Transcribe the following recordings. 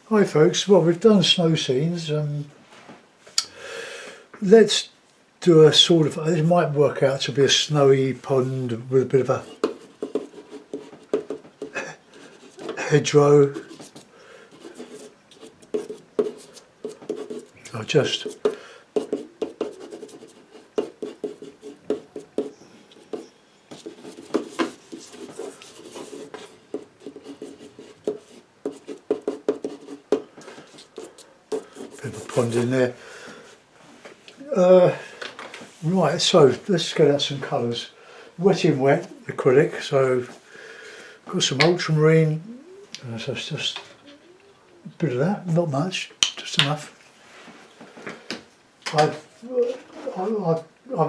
Hi folks, well we've done snow scenes. Let's do a sort of, it might work out to be a snowy pond with a bit of a hedgerow. So just bit of a pond in there. Right, so let's get out some colours. Wet in wet acrylic, so got some ultramarine, so it's just a bit of that, not much, just enough. I'm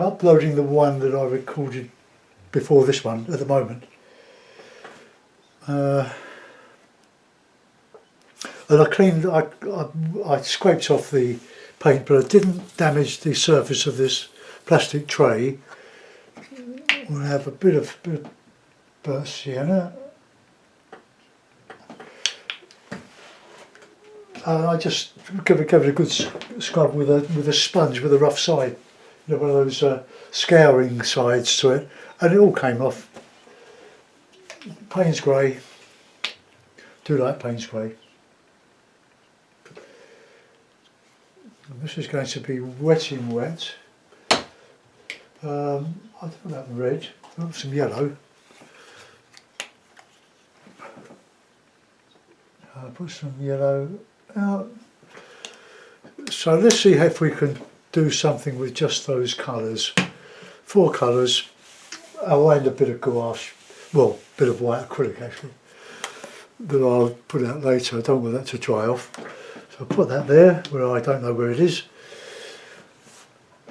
uploading the one that I recorded before this one at the moment. And I cleaned, I scraped off the paint, but I didn't damage the surface of this plastic tray. We'll have a bit of burnt sienna. I just give it a good scrub with a sponge with a rough side, you know, one of those scouring sides to it, and it all came off. Payne's grey. Do like Payne's grey. And this is going to be wet in wet. I don't know about the red. Oh, some yellow. I'll put some yellow out. So let's see if we can do something with just those colours. 4 colours. I'll add a bit of gouache, well, a bit of white acrylic actually, that I'll put out later. I don't want that to dry off. So I'll put that there where I don't know where it is.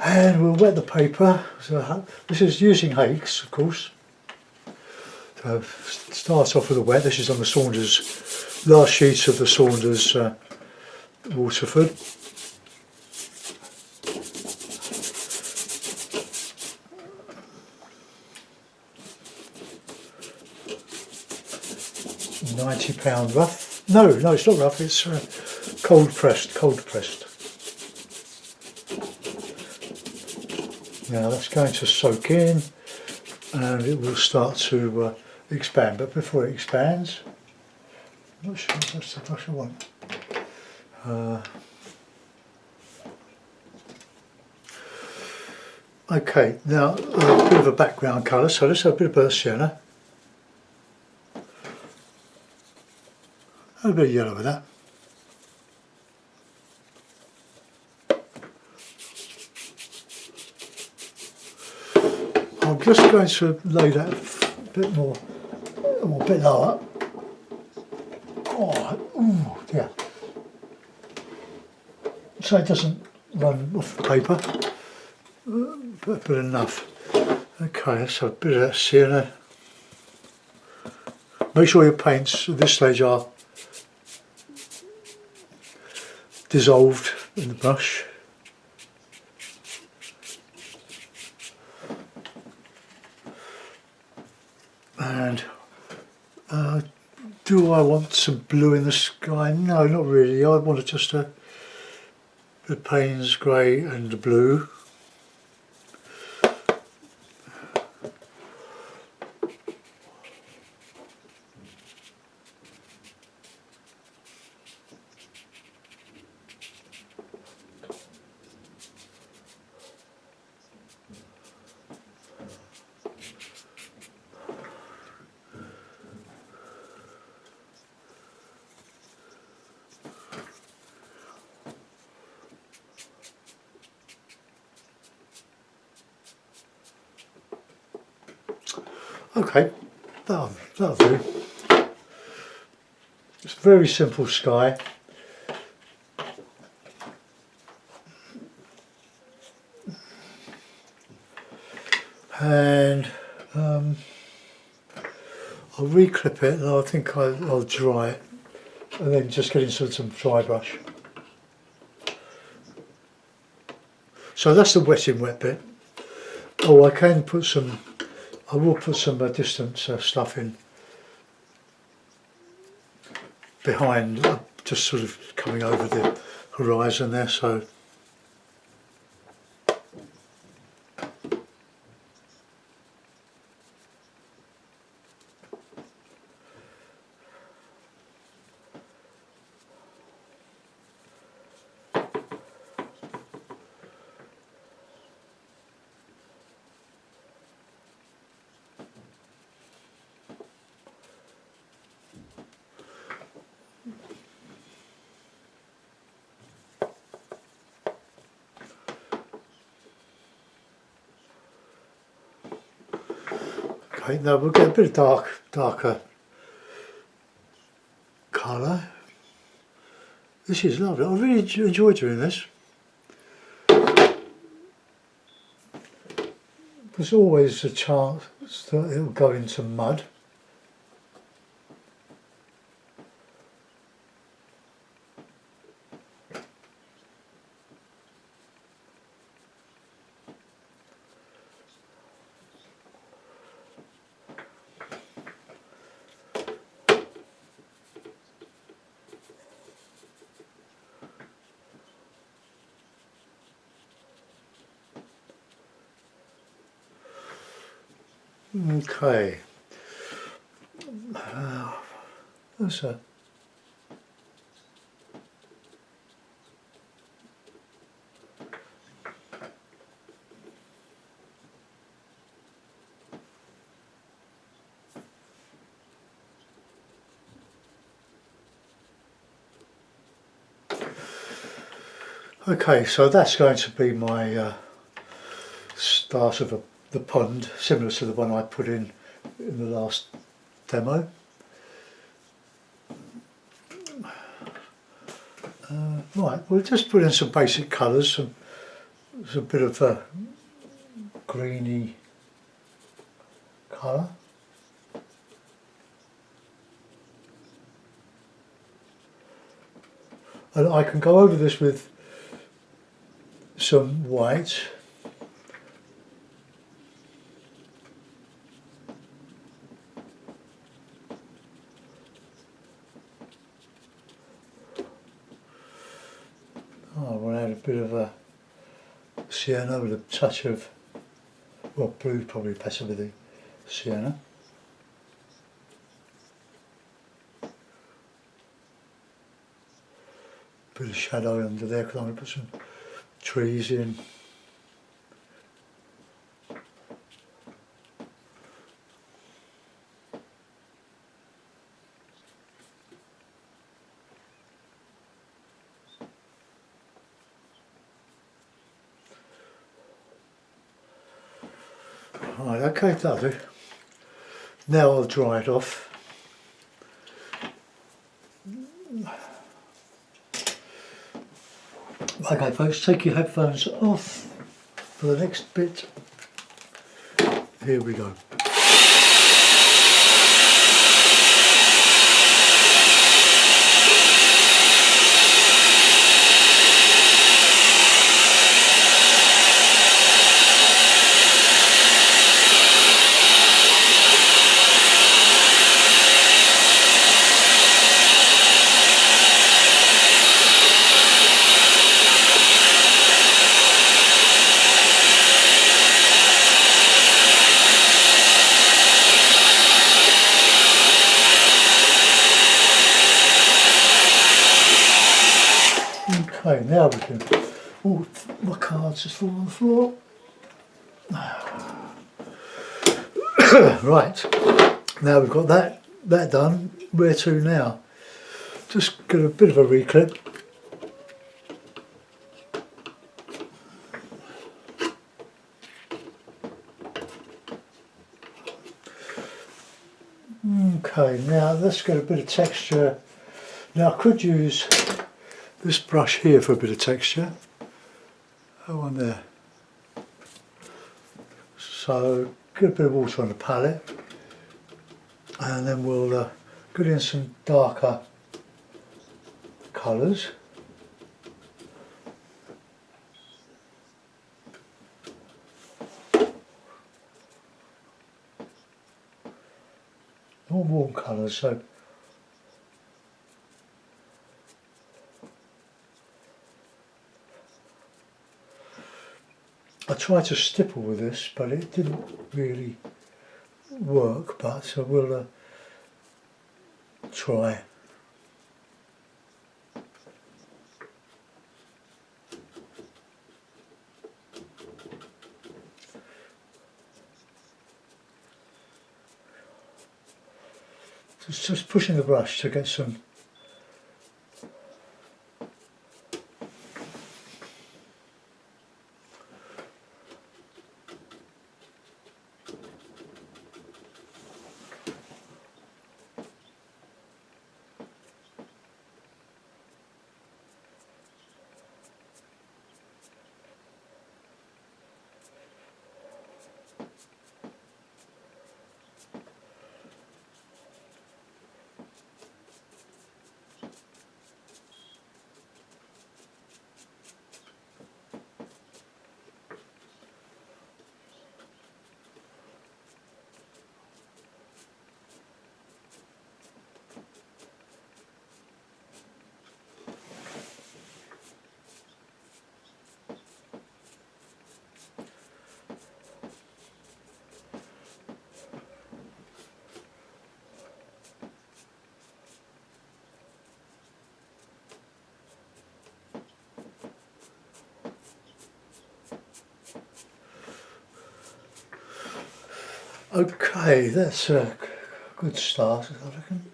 And we'll wet the paper. So this is using hakes, of course. So start off with the wet. This is on the Saunders, last sheets of the Saunders Waterford. £90 rough. No, it's not rough. It's cold pressed. Now that's going to soak in, and it will start to expand. But before it expands, I'm not sure if that's the brush I want. Okay, now a bit of a background colour. So let's have a bit of burnt sienna. A bit of yellow with that. I'm just going to lay that a bit more, or a bit lower. Oh, ooh, yeah. So it doesn't run off the paper, but enough. Okay, so a bit of that sienna. Make sure your paints at this stage are dissolved in the brush. And do I want some blue in the sky? No, not really. I want just a Payne's grey and the blue. Okay, that'll do. It's a very simple sky. And I'll reclip it, and I think I'll dry it, and then just get into some dry brush. So that's the wet in wet bit. Oh, I will put some distance stuff in behind, just sort of coming over the horizon there, so okay, now we'll get a bit of darker colour. This is lovely. I really enjoy doing this. There's always a chance that it'll go into mud. Okay, that's a okay, so that's going to be my start of the pond, similar to the one I put in the last demo. Right, we'll just put in some basic colours, there's a bit of a greeny colour. And I can go over this with some white. Oh, we'll add a bit of a sienna with a touch of, well, blue probably better with the sienna. Bit of shadow under there because I'm going to put some trees in. Right, okay, that'll do. Now I'll dry it off. Okay folks, take your headphones off for the next bit. Here we go. Okay, now we can, oh, my cards just fall on the floor. Right, now we've got that done, where to now? Just get a bit of a reclip. Okay, now let's get a bit of texture. Now I could use this brush here for a bit of texture. That one there. So get a bit of water on the palette, and then we'll get in some darker colours. More warm colours, so I tried to stipple with this, but it didn't really work, but I will try. Just pushing the brush to get some Okay, that's a good start, I reckon.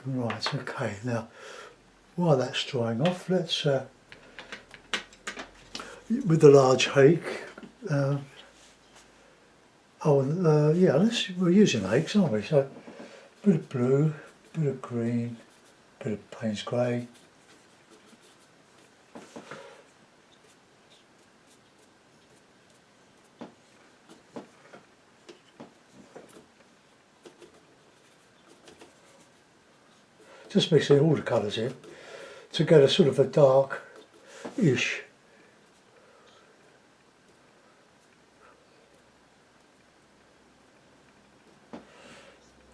Right, okay, now while that's drying off, let's, with the large hake, yeah, we're using hakes, aren't we? So, bit of blue, bit of green, bit of Payne's grey. Just mixing all the colours in to get a sort of a dark-ish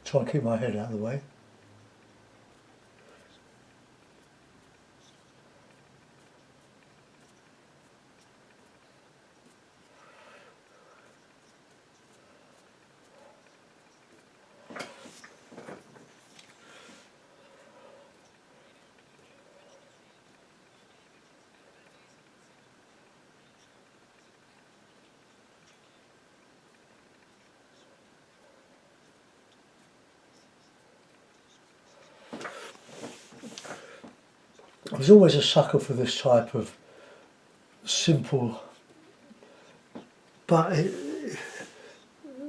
try and keep my head out of the way. I was always a sucker for this type of simple, but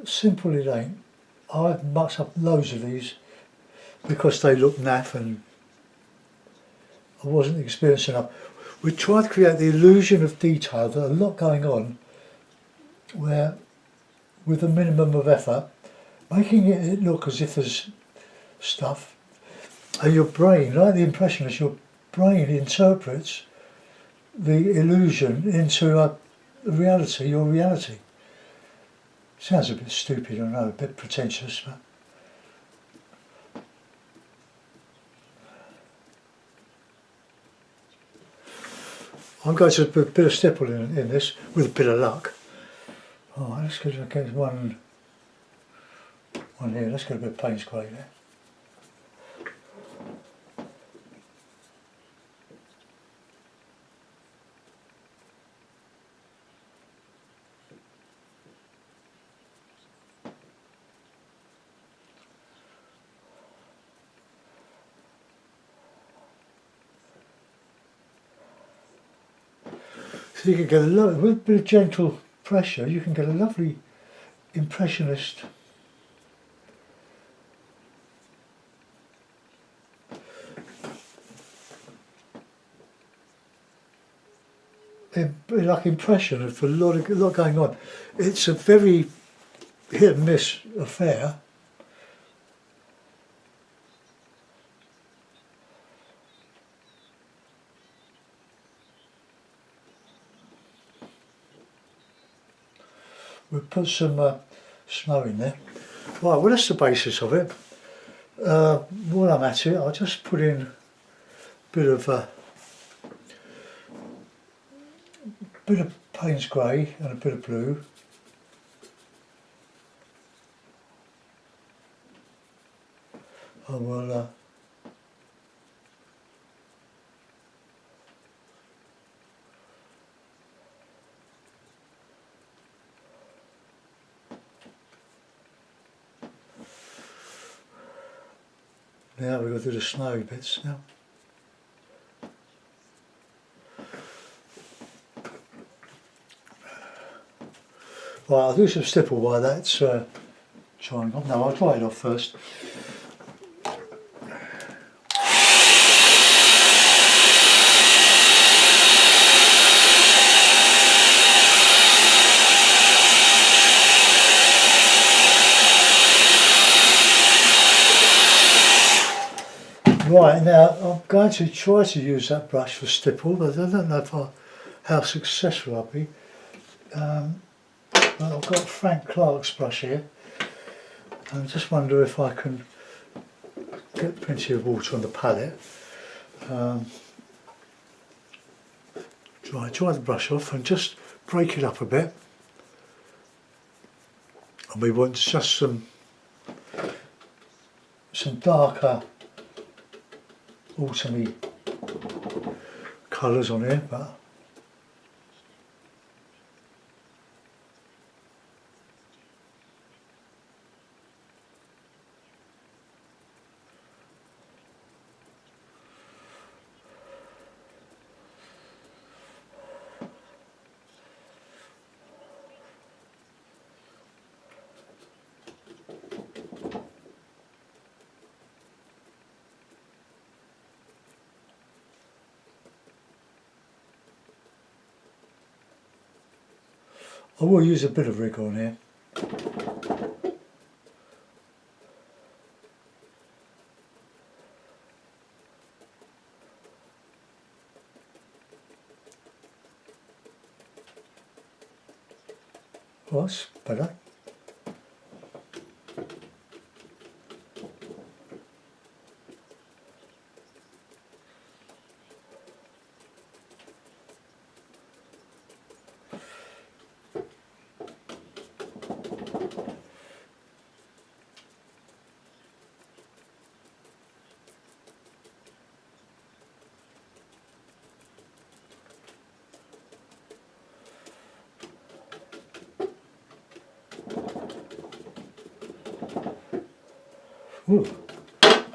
simple it ain't. I've mucked up loads of these because they look naff and I wasn't experienced enough. We tried to create the illusion of detail, there's a lot going on, where with a minimum of effort, making it look as if there's stuff, and your brain, like the impressionist, your brain interprets the illusion into a reality, your reality. Sounds a bit stupid, I know, a bit pretentious, but I'm going to put a bit of stipple in this with a bit of luck. Oh, let's get one here, let's get a bit of Payne's grey there. So you can get with a bit of gentle pressure, you can get a lovely impressionist like impression of a lot going on. It's a very hit and miss affair. we'll put some snow in there. Right, well that's the basis of it. While I'm at it, I'll just put in a bit of Payne's grey and a bit of blue. I will now we've got to do the snowy bits now. Right, I'll do some stipple while that's drying off. No, I'll dry it off first. Right, now I'm going to try to use that brush for stipple, but I don't know how successful I'll be. But I've got Frank Clark's brush here. I just wonder if I can get plenty of water on the palette. Dry the brush off and just break it up a bit. And we want just some darker autumny colours on here, but I will use a bit of rig on here. Well, that's better. Ooh.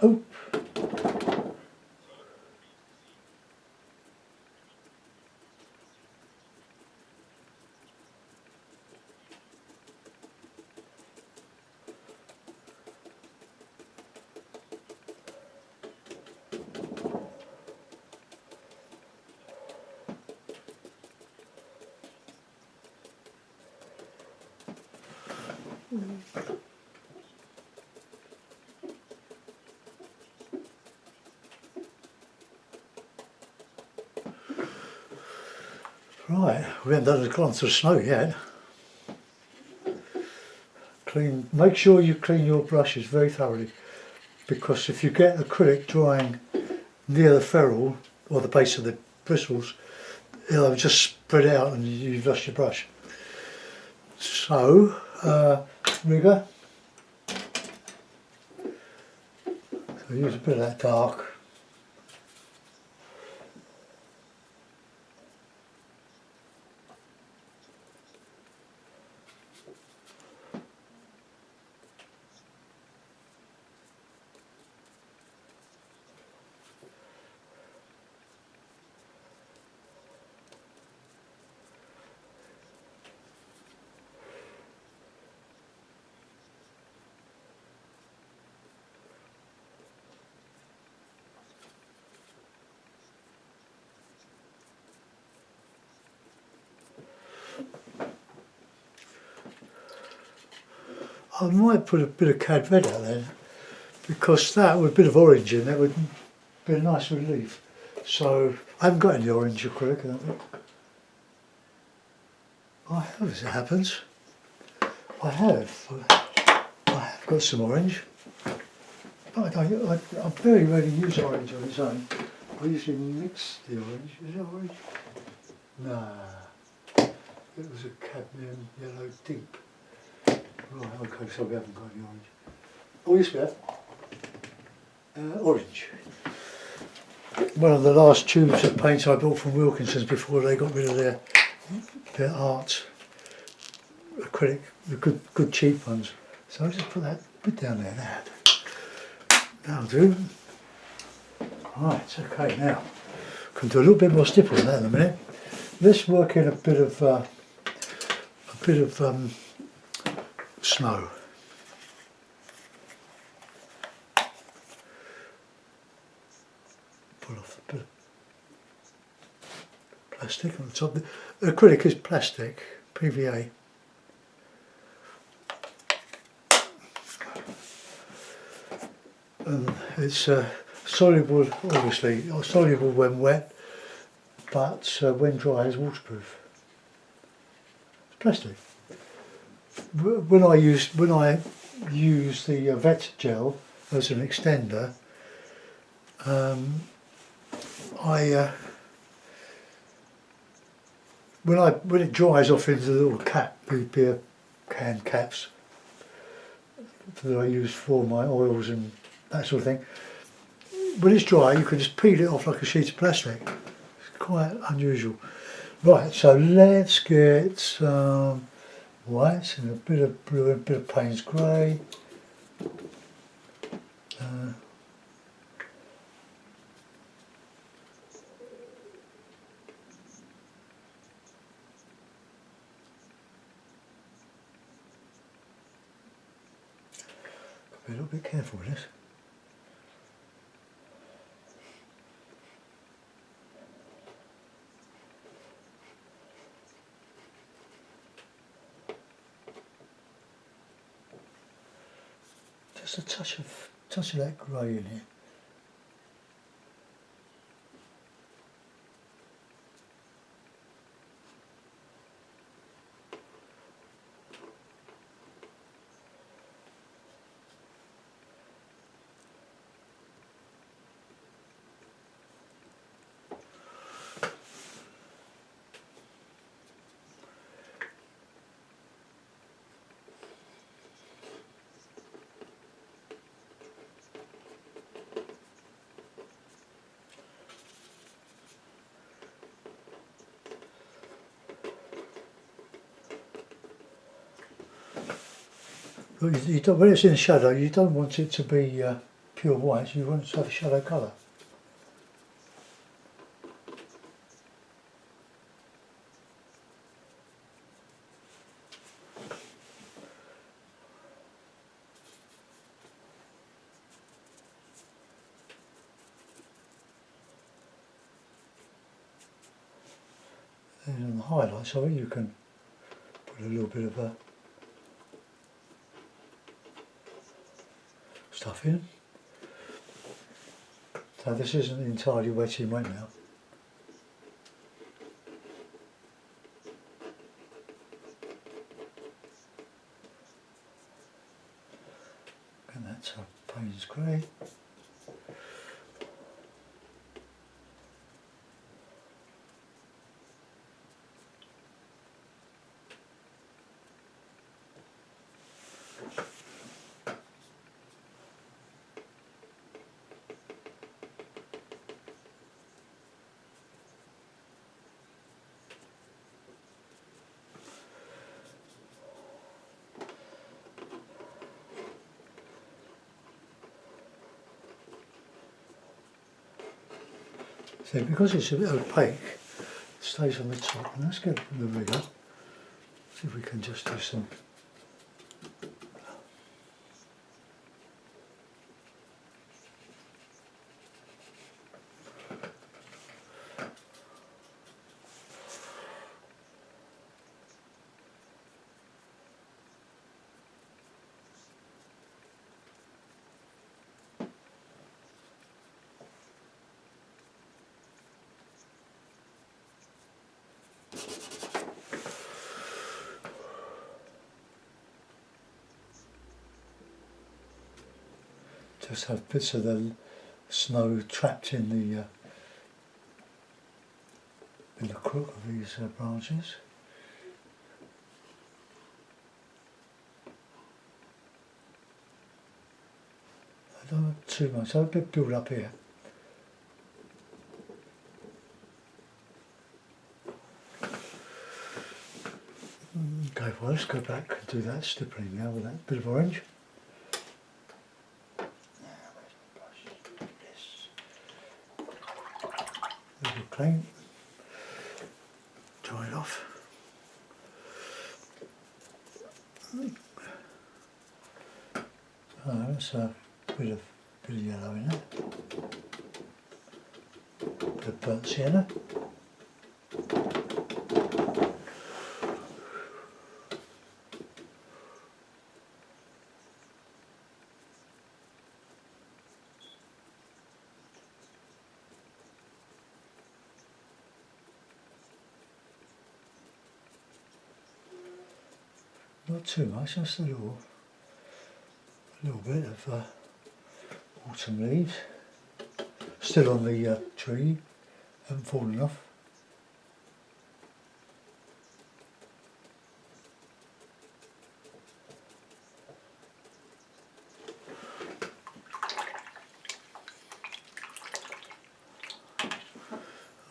Oh. Right, we haven't gone to the snow yet. Make sure you clean your brushes very thoroughly, because if you get acrylic drying near the ferrule or the base of the bristles, it'll just spread out and you've lost your brush. So, rigger. So use a bit of that dark. I might put a bit of cad red out there, because that with a bit of orange in that would be a nice relief. So I haven't got any orange acrylic, I don't think. I have, as it happens. I have got some orange. But I very rarely use orange on its own. I usually mix the orange. Is it orange? Nah. It was a cadmium yellow deep. Right, okay, so we haven't got any orange. Oh yes we have. Orange. One of the last tubes of paints I bought from Wilkinson's before they got rid of their art acrylic, the good cheap ones. So I'll just put that bit down there now. That'll do. Right, okay, now can do a little bit more stipple on that in a minute. Let's work in a bit of snow. Pull off a bit of plastic on the top. The acrylic is plastic, PVA. And it's soluble, obviously, or soluble when wet, but when dry is waterproof. It's plastic. When I use the vet gel as an extender, when it dries off into the little beer can caps that I use for my oils and that sort of thing, when it's dry you can just peel it off like a sheet of plastic. It's quite unusual. Right, so let's get some whites and a bit of blue and a bit of Payne's grey. Be a little bit careful with this. Just a touch of that grey in here. You don't, when it's in shadow, you don't want it to be pure white, you want it to have a shadow colour. And on the highlights of it you can put a little bit of stuff in. So this isn't entirely wet in wet now. And that's our Payne's grey. So because it's a bit opaque, it stays on the top. And let's get the rigger. See if we can just do some. just have bits of the snow trapped in the crook of these branches. I don't want too much, I have a bit build up here. Okay, well let's go back and do that stippling now with that bit of orange. Little clean. Dry it off. Oh, that's a bit of yellow in it. Bit of burnt sienna. Not too much, just a little bit of autumn leaves. Still on the tree, haven't fallen off.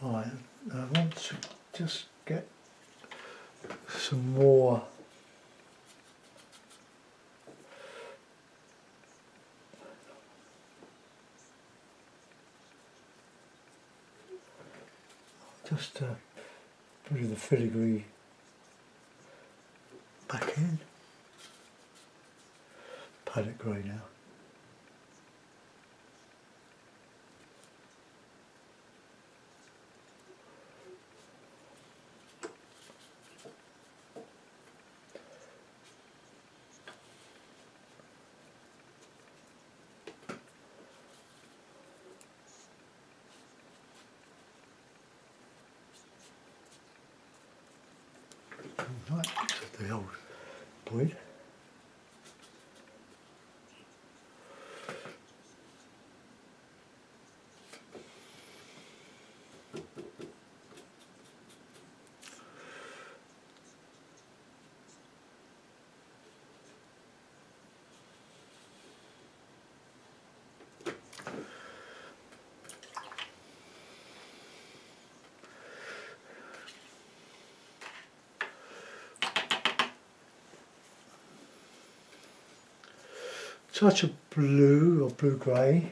Right, I want to just get some more just a bit of the filigree back in. Palette grey now. Right, the old wood. Touch of blue or blue-grey.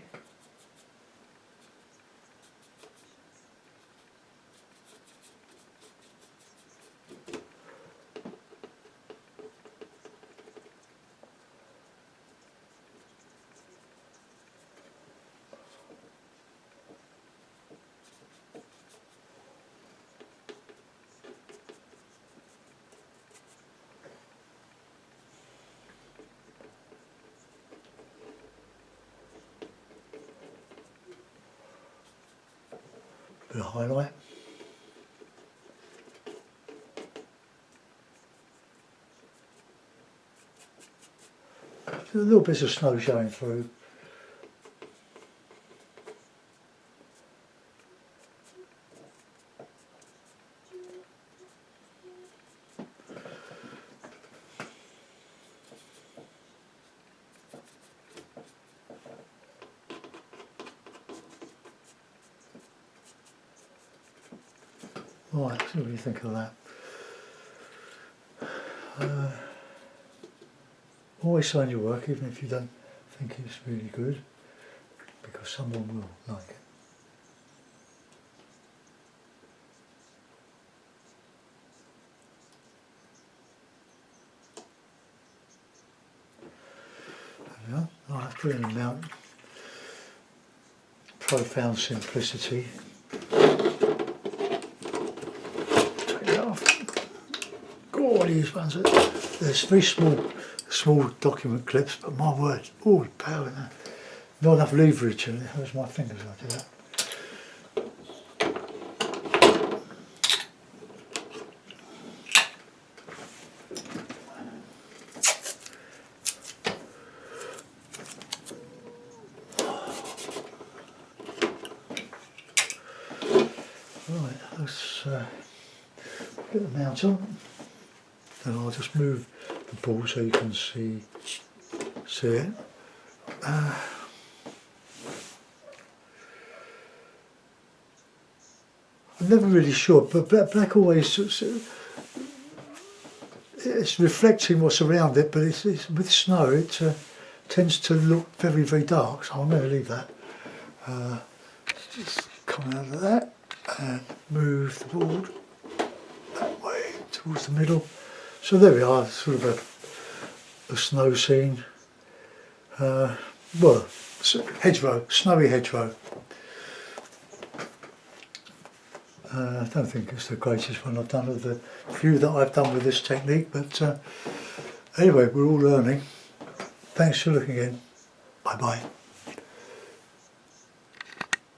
Bit of highlight. A little bits of snow showing through. Right, so what do you think of that? Always sign your work even if you don't think it's really good, because someone will like it. There we are. Right, that's brilliant amount. Profound simplicity. God, these ones there's very small document clips, but my word, oh, power in that. Not enough leverage in it. Hurts my fingers after that. get the mount on, and I'll just move the ball so you can see it. I'm never really sure, but black always, it's reflecting what's around it, but it's with snow it tends to look very, very dark, so I'm going to leave that. Just come out of that and move the board that way towards the middle. So there we are, sort of a snow scene. Well, hedgerow, snowy hedgerow. I don't think it's the greatest one I've done of the few that I've done with this technique, but anyway, we're all learning. Thanks for looking in. Bye bye.